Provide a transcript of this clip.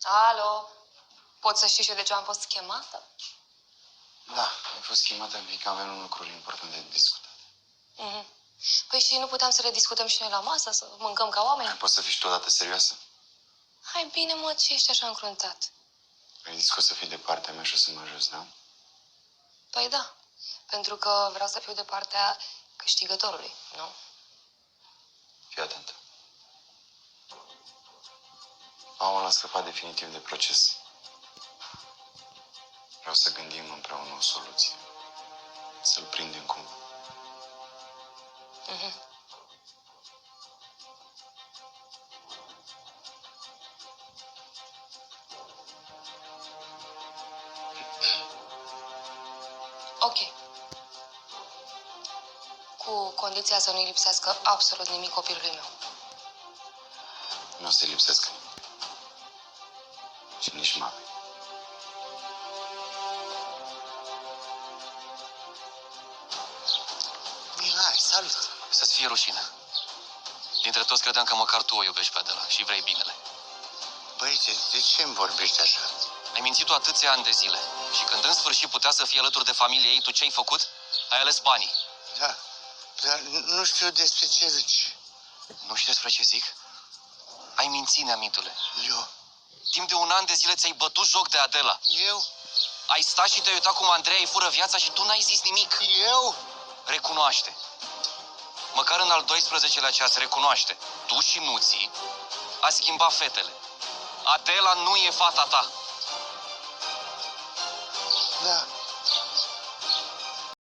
Alo? Pot să știu și eu de ce am fost chemată? Da, ai fost chemată, fiindcă avem un lucru important de discutat. Păi și nu puteam să le discutăm și noi la masă, să mâncăm ca oameni? Poți să fii și tu odată serioasă? Hai bine, mă, ce ești așa încruntat? Ai zis că o să fii de partea mea și o să mă ajuți, da? Păi da, pentru că vreau să fiu de partea câștigătorului, nu? Fii atent. Paul a scăpat definitiv de proces. Vreau să gândim împreună o soluție. Să-l prindem cumva. Ok. Cu condiția să nu-i lipsească absolut nimic copilului meu. Nu o să-i lipsesc nimic. Și nici mame. Mihai, salut! Să-ți fie rușine. Dintre toți credeam că măcar tu o iubești pe Adela și vrei binele. Băi, de ce îmi vorbești așa? Ai mințit-o atâția ani de zile. Și când în sfârșit putea să fie alături de familia ei, tu ce ai făcut? Ai ales banii. Da, dar nu știu despre ce zici. Nu știi despre ce zic? Ai mințit, neamintule. Eu? Timp de un an de zile ți-ai bătut joc de Adela. Eu? Ai stat și te-ai uitat cum Andrei îi fură viața și tu n-ai zis nimic. Eu? Recunoaște. Măcar în al 12-lea ceas, recunoaște. Tu și Nuții ați schimbat fetele. Adela nu e fata ta. Da,